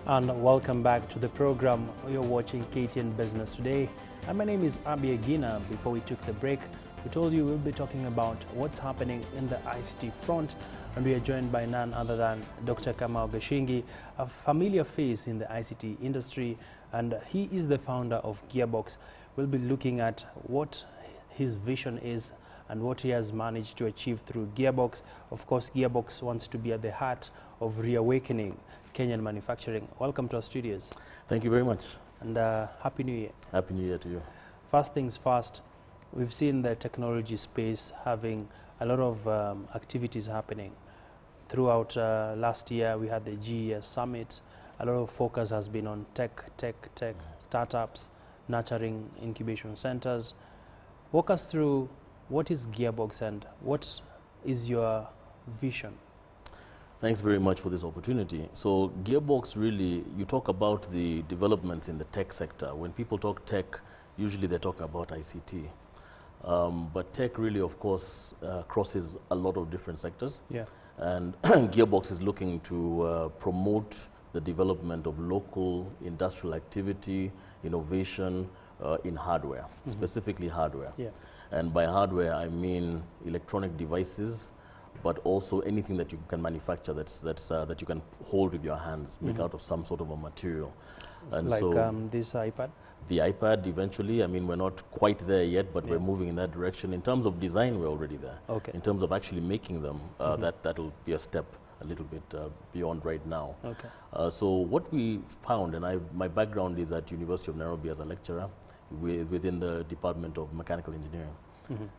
And welcome back to the program. You're watching KTN Business Today, and my name is Agina. Before we took the break, we told you we'll be talking about what's happening in the ICT front, and we are joined by none other than Dr. Kamau Gachingi, a familiar face in the ICT industry, and he is the founder of Gearbox. We'll be looking at what his vision is and what he has managed to achieve through Gearbox. Of course, Gearbox wants to be at the heart of reawakening Kenyan manufacturing. Welcome to our studios. Thank you very much. And Happy New Year. Happy New Year to you. First things first, we've seen the technology space having a lot of activities happening. Throughout last year, we had the GES Summit. A lot of focus has been on tech, startups, nurturing incubation centers. Walk us through what is Gearbox and what is your vision? Thanks very much for this opportunity. So Gearbox, really, you talk about the developments in the tech sector. When people talk tech, usually they talk about ICT. But tech really, of course, crosses a lot of different sectors. Yeah. And Gearbox is looking to promote the development of local industrial activity, innovation in hardware, specifically hardware. Yeah. And by hardware, I mean electronic devices, but also anything that you can manufacture that you can hold with your hands, make out of some sort of a material. And like so this iPad? The iPad eventually, I mean, we're not quite there yet, but we're moving in that direction. In terms of design, we're already there. Okay. In terms of actually making them, that'll be a step a little bit beyond right now. Okay. So what we found, and my background is at University of Nairobi as a lecturer within the Department of Mechanical Engineering.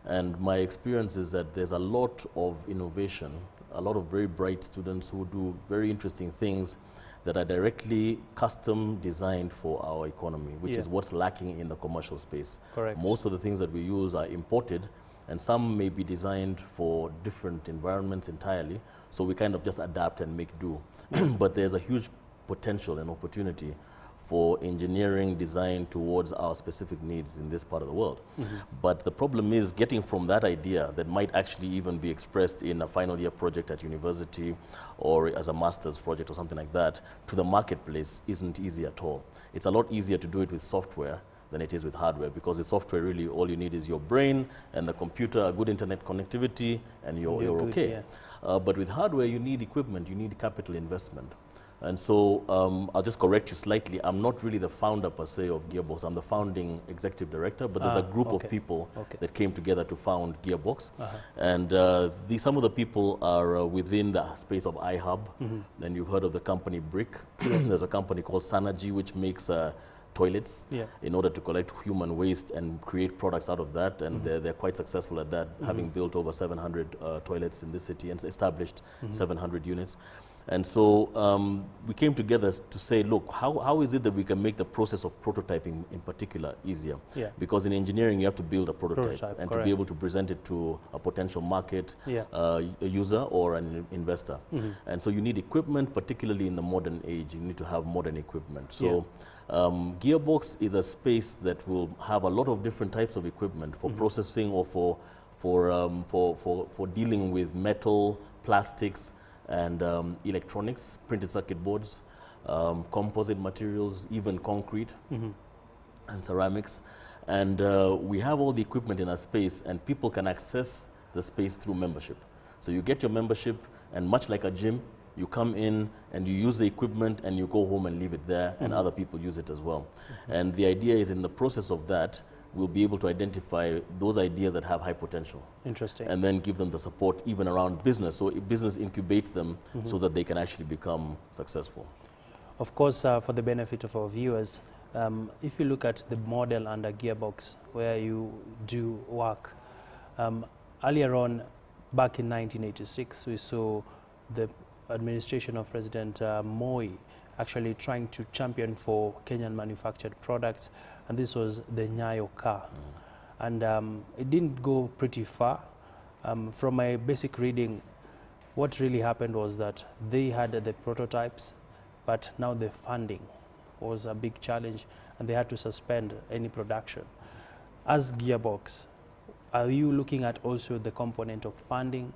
And my experience is that there's a lot of innovation, a lot of very bright students who do very interesting things that are directly custom designed for our economy, which is what's lacking in the commercial space. Correct. Most of the things that we use are imported, and some may be designed for different environments entirely, so we kind of just adapt and make do. But there's a huge potential and opportunity for engineering design towards our specific needs in this part of the world. But the problem is getting from that idea that might actually even be expressed in a final year project at university or as a master's project or something like that to the marketplace isn't easy at all. It's a lot easier to do it with software than it is with hardware, because with software really all you need is your brain and the computer, a good internet connectivity, and you're good, okay. Yeah. But with hardware you need equipment, you need capital investment. And so I'll just correct you slightly. I'm not really the founder per se of Gearbox. I'm the founding executive director, but there's a group of people that came together to found Gearbox. And some of the people are within the space of iHub. Then you've heard of the company Brick. There's a company called Synergy, which makes toilets in order to collect human waste and create products out of that, and they're quite successful at that, having built over 700 toilets in this city and established 700 units. And so we came together to say, look, how is it that we can make the process of prototyping in particular easier? Yeah. Because in engineering you have to build a prototype and to be able to present it to a potential market, a user or an investor. And so you need equipment, particularly in the modern age. You need to have modern equipment. So Gearbox is a space that will have a lot of different types of equipment for processing or for dealing with metal, plastics, and electronics, printed circuit boards, composite materials, even concrete and ceramics. And we have all the equipment in our space, and people can access the space through membership. So you get your membership, and much like a gym, you come in and you use the equipment and you go home and leave it there, and other people use it as well. And the idea is in the process of that, we'll be able to identify those ideas that have high potential. Interesting. And then give them the support even around business. So business incubates them so that they can actually become successful. Of course, for the benefit of our viewers, if you look at the model under Gearbox where you do work, earlier on, back in 1986, we saw the administration of President Moi actually trying to champion for Kenyan manufactured products, and this was the Nyayo car. And it didn't go pretty far. From my basic reading, what really happened was that they had the prototypes, but now the funding was a big challenge, and they had to suspend any production. As Gearbox, are you looking at also the component of funding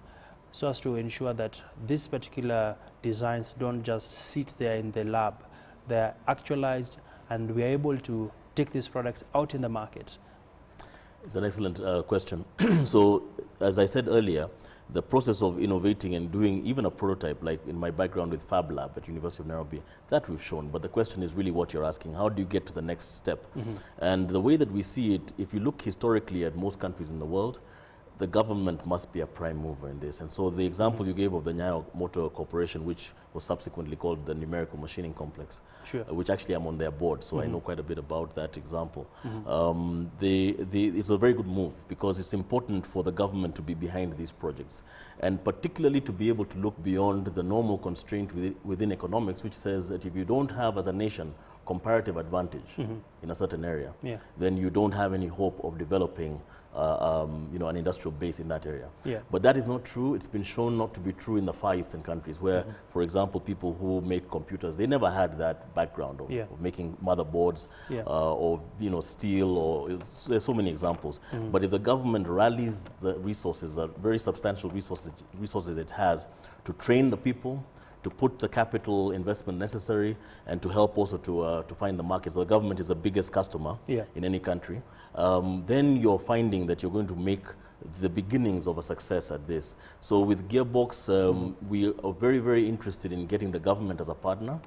so as to ensure that these particular designs don't just sit there in the lab, they're actualized, and we are able to take these products out in the market? It's an excellent question. So, as I said earlier, the process of innovating and doing even a prototype, like in my background with Fab Lab at University of Nairobi, that we've shown. But the question is really what you're asking. How do you get to the next step? And the way that we see it, if you look historically at most countries in the world, the government must be a prime mover in this. And so the example you gave of the Nyayo Motor Corporation, which was subsequently called the Numerical Machining Complex, which actually I'm on their board, so I know quite a bit about that example. It's a very good move because it's important for the government to be behind these projects, and particularly to be able to look beyond the normal constraint within economics, which says that if you don't have, as a nation, comparative advantage in a certain area, then you don't have any hope of developing an industrial base in that area. But that is not true. It's been shown not to be true in the Far Eastern countries where, for example, people who make computers, they never had that background of making motherboards or steel, or there's so many examples. But if the government rallies the resources, the very substantial resources it has to train the people, to put the capital investment necessary, and to help also to find the markets. The government is the biggest customer in any country. Then you're finding that you're going to make the beginnings of a success at this. So with Gearbox, we are very, very interested in getting the government as a partner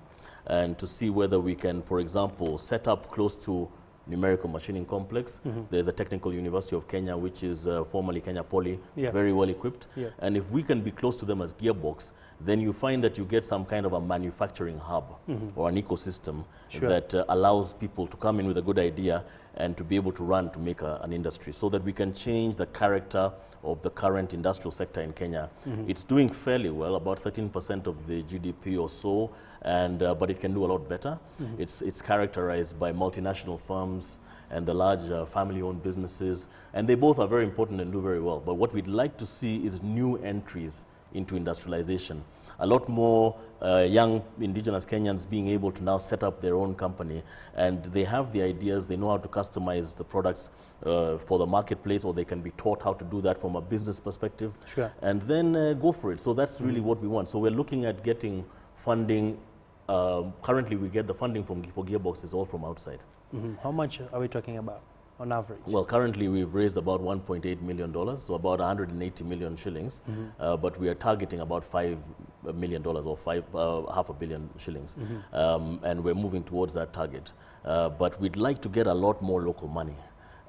and to see whether we can, for example, set up close to Numerical Machining Complex. There's a Technical University of Kenya, which is formerly Kenya Poly, very well equipped. And if we can be close to them as Gearbox, then you find that you get some kind of a manufacturing hub or an ecosystem that allows people to come in with a good idea and to be able to run to make an industry, so that we can change the character of the current industrial sector in Kenya. It's doing fairly well, about 13% of the GDP or so, and but it can do a lot better. It's characterized by multinational firms and the large family-owned businesses, and they both are very important and do very well. But what we'd like to see is new entries into industrialization. A lot more young indigenous Kenyans being able to now set up their own company, and they have the ideas, they know how to customize the products for the marketplace, or they can be taught how to do that from a business perspective, and then go for it. So that's really what we want. So we're looking at getting funding. Currently we get the funding for Gearbox is all from outside. How much are we talking about on average? Well, currently we've raised about $1.8 million, so about 180 million shillings, but we are targeting about $5 million or half a billion shillings, and we're moving towards that target. But we'd like to get a lot more local money,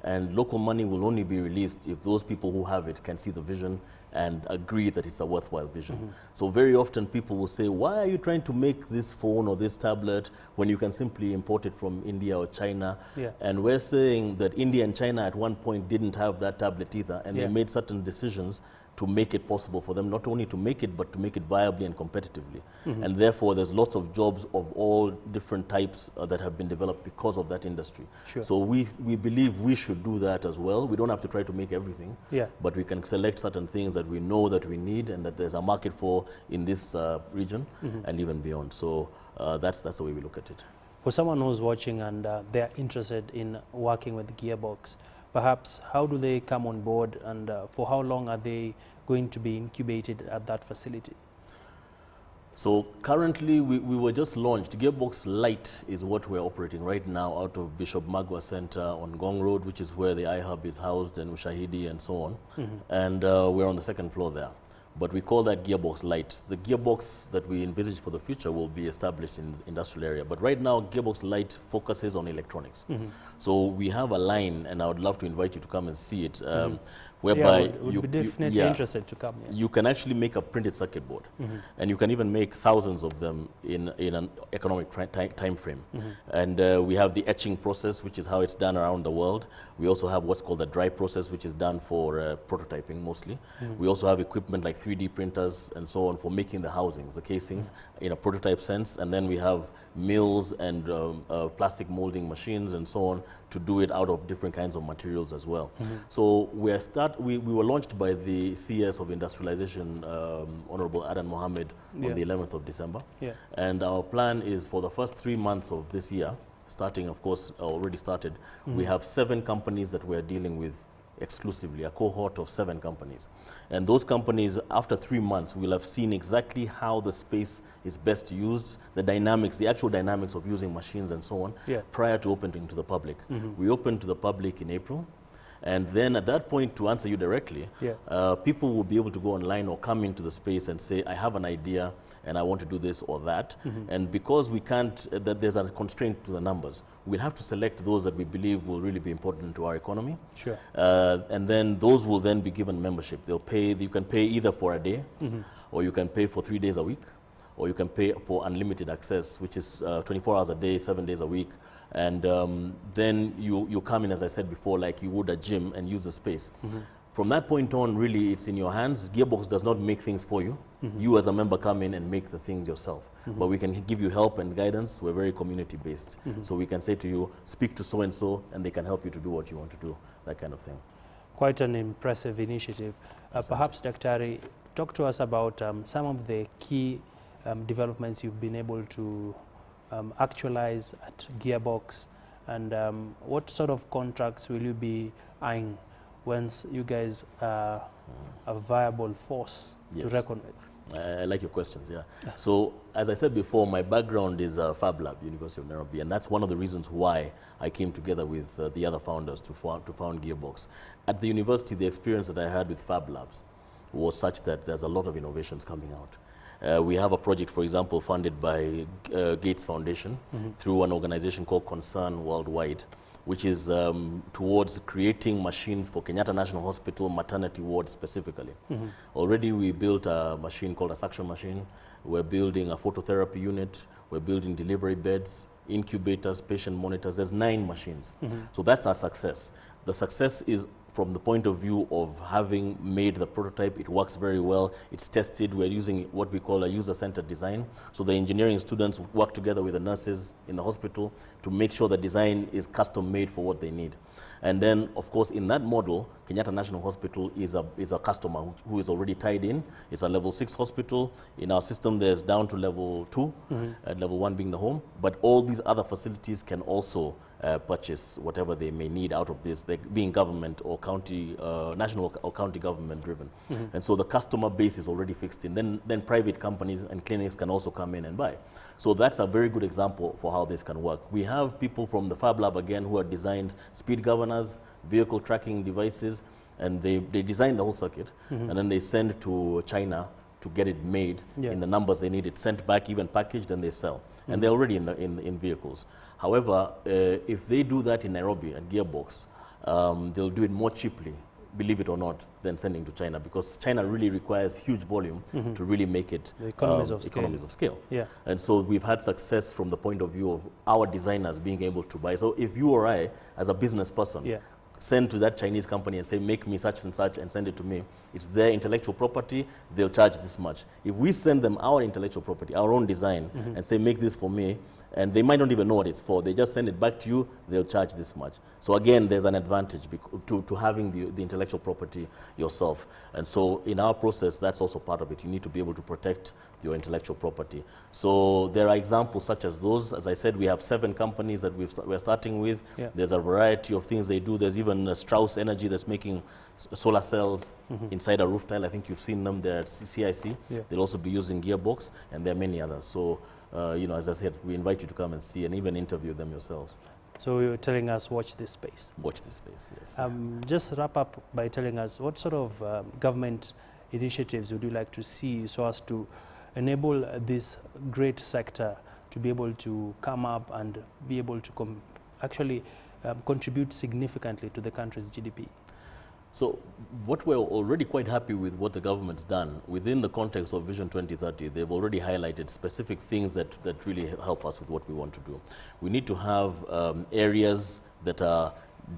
and local money will only be released if those people who have it can see the vision and agree that it's a worthwhile vision. So very often people will say, why are you trying to make this phone or this tablet when you can simply import it from India or China? And we're saying that India and China at one point didn't have that tablet either, and they made certain decisions to make it possible for them not only to make it, but to make it viably and competitively. And therefore there's lots of jobs of all different types that have been developed because of that industry. So we believe we should do that as well. We don't have to try to make everything, but we can select certain things that we know that we need and that there's a market for in this region and even beyond. So that's the way we look at it. For someone who's watching and they're interested in working with Gearbox, perhaps how do they come on board, and for how long are they going to be incubated at that facility? So currently we were just launched. Gearbox Lite is what we're operating right now out of Bishop Magwa Center on Gong Road, which is where the iHub is housed, and Ushahidi and so on. And we're on the second floor there. But we call that Gearbox Lite. The Gearbox that we envisage for the future will be established in the industrial area. But right now, Gearbox Lite focuses on electronics. So we have a line, and I would love to invite you to come and see it, whereby would be definitely interested to come. You can actually make a printed circuit board, and you can even make thousands of them in an economic time frame. And we have the etching process, which is how it's done around the world. We also have what's called the dry process, which is done for prototyping mostly. We also have equipment like 3D printers and so on for making the housings, the casings, in a prototype sense. And then we have mills and plastic molding machines and so on to do it out of different kinds of materials as well. So we were launched by the CS of Industrialization, Honorable Adan Mohammed, on the 11th of December. And our plan is for the first 3 months of this year, starting, of course, already started, we have 7 companies that we're dealing with exclusively, a cohort of 7 companies. And those companies, after 3 months, will have seen exactly how the space is best used, the dynamics, the actual dynamics of using machines and so on, prior to opening to the public. We opened to the public in April. And then at that point, to answer you directly, people will be able to go online or come into the space and say, I have an idea and I want to do this or that. And because we can't, there's a constraint to the numbers, we'll have to select those that we believe will really be important to our economy. And then those will then be given membership. They'll pay, you can pay either for a day, or you can pay for 3 days a week, or you can pay for unlimited access, which is 24 hours a day, 7 days a week. And then you come in, as I said before, like you would a gym and use the space. From that point on, really, it's in your hands. Gearbox does not make things for you. You as a member come in and make the things yourself. But we can give you help and guidance. We're very community-based. So we can say to you, speak to so-and-so, and they can help you to do what you want to do, that kind of thing. Quite an impressive initiative. Perhaps, Daktari, talk to us about some of the key developments you've been able to actualize at Gearbox, and what sort of contracts will you be eyeing once you guys are a viable force to reckon with? I like your questions, So, as I said before, my background is Fab Lab, University of Nairobi, and that's one of the reasons why I came together with the other founders to found Gearbox. At the university, the experience that I had with Fab Labs was such that there's a lot of innovations coming out. We have a project, for example, funded by Gates Foundation through an organization called Concern Worldwide, which is towards creating machines for Kenyatta National Hospital maternity wards specifically. Already we built a machine called a suction machine. We're building a phototherapy unit. We're building delivery beds, incubators, patient monitors. There's 9 machines. So that's our success. The success is from the point of view of having made the prototype. It works very well. It's tested. We're using what we call a user-centered design. So the engineering students work together with the nurses in the hospital to make sure the design is custom-made for what they need. And then, of course, in that model, Kenyatta National Hospital is a customer who is already tied in. It's a level 6 hospital. In our system, there's down to level 2, and level 1 being the home. But all these other facilities can also purchase whatever they may need out of this, being government or county, national or county government driven. And so the customer base is already fixed in. Then private companies and clinics can also come in and buy. So that's a very good example for how this can work. We have people from the Fab Lab again who have designed speed governors, vehicle tracking devices, and they design the whole circuit, and then they send to China to get it made in the numbers they need. It's sent back, even packaged, and they sell. And they're already in vehicles. However, if they do that in Nairobi at Gearbox, they'll do it more cheaply, believe it or not, than sending to China, because China really requires huge volume to really make it the economies of scale. And so we've had success from the point of view of our designers being able to buy. So if you or I, as a business person, send to that Chinese company and say, make me such and such, and send it to me, it's their intellectual property, they'll charge this much. If we send them our intellectual property, our own design, and say, make this for me, and they might not even know what it's for, they just send it back to you, they'll charge this much. So again, there's an advantage to having the intellectual property yourself. And so in our process, that's also part of it. You need to be able to protect your intellectual property. So there are examples such as those. As I said, we have 7 companies that we're starting with. There's a variety of things they do. There's even Strauss Energy that's making solar cells inside a roof tile. I think you've seen them there at CIC. They'll also be using Gearbox, and there are many others. So you know, as I said, we invite you to come and see and even interview them yourselves. So you're telling us, watch this space. Watch this space, yes. Just wrap up by telling us what sort of government initiatives would you like to see so as to enable this great sector to be able to come up and be able to actually contribute significantly to the country's GDP? So what we're already quite happy with what the government's done within the context of Vision 2030. They've already highlighted specific things that really help us with what we want to do. We need to have areas that are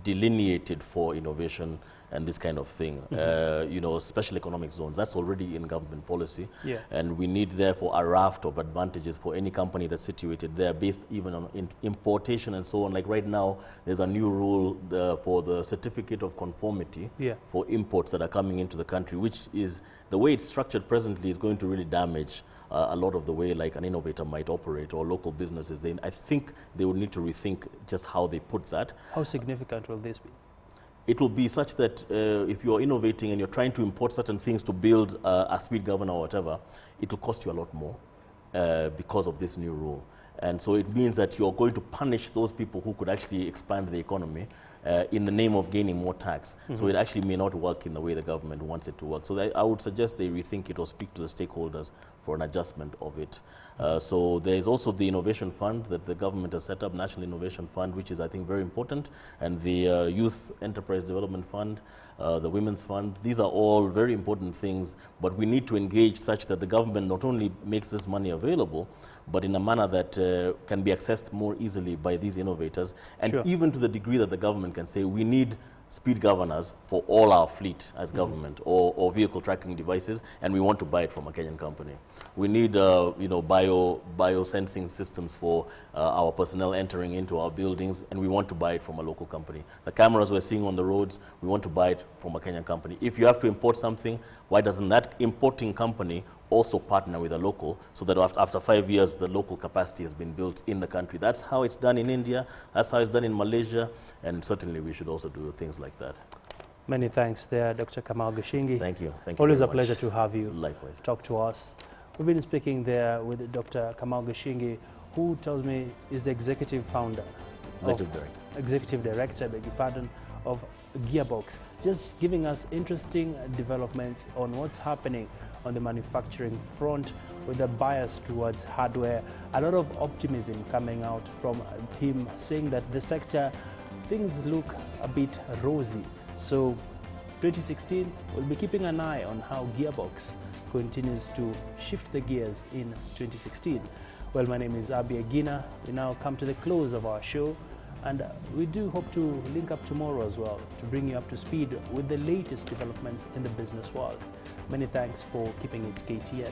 delineated for innovation and this kind of thing. You know, special economic zones, that's already in government policy. And we need therefore a raft of advantages for any company that's situated there, based even on importation and so on. Like right now, there's a new rule for the certificate of conformity for imports that are coming into the country, which is, the way it's structured presently, is going to really damage a lot of the way like an innovator might operate, or local businesses. I think they would need to rethink just how they put that. How significant will this be? it will be such that if you're innovating and you're trying to import certain things to build a speed governor or whatever, it will cost you a lot more because of this new rule. And so it means that you're going to punish those people who could actually expand the economy in the name of gaining more tax. So it actually may not work in the way the government wants it to work. So I would suggest they rethink it or speak to the stakeholders for an adjustment of it. So there is also the Innovation Fund that the government has set up, National Innovation Fund, which is, I think, very important, and the Youth Enterprise Development Fund, the Women's Fund. These are all very important things, but we need to engage such that the government not only makes this money available, but in a manner that can be accessed more easily by these innovators, and even to the degree that the government can say, we need speed governors for all our fleet as government, or vehicle tracking devices, and we want to buy it from a Kenyan company. We need you know, biosensing systems for our personnel entering into our buildings, and we want to buy it from a local company. The cameras we're seeing on the roads, we want to buy it from a Kenyan company. If you have to import something, why doesn't that importing company also partner with a local, so that after 5 years the local capacity has been built in the country? That's how it's done in India, that's how it's done in Malaysia, and certainly we should also do things like that. Many thanks there, Dr. Kamau Gachingi. Thank you. Thank you. Always a pleasure to have you. Likewise. Talk to us. We've been speaking there with Dr. Kamau Gachingi, who tells me is the executive founder. Executive director, beg your pardon, of Gearbox. Just giving us interesting developments on what's happening on the manufacturing front with a bias towards hardware. A lot of optimism coming out from him, saying that the sector, things look a bit rosy. So 2016, we'll be keeping an eye on how Gearbox continues to shift the gears in 2016. Well, my name is Agina. We now come to the close of our show, and we do hope to link up tomorrow as well to bring you up to speed with the latest developments in the business world. Many thanks for keeping it KTN.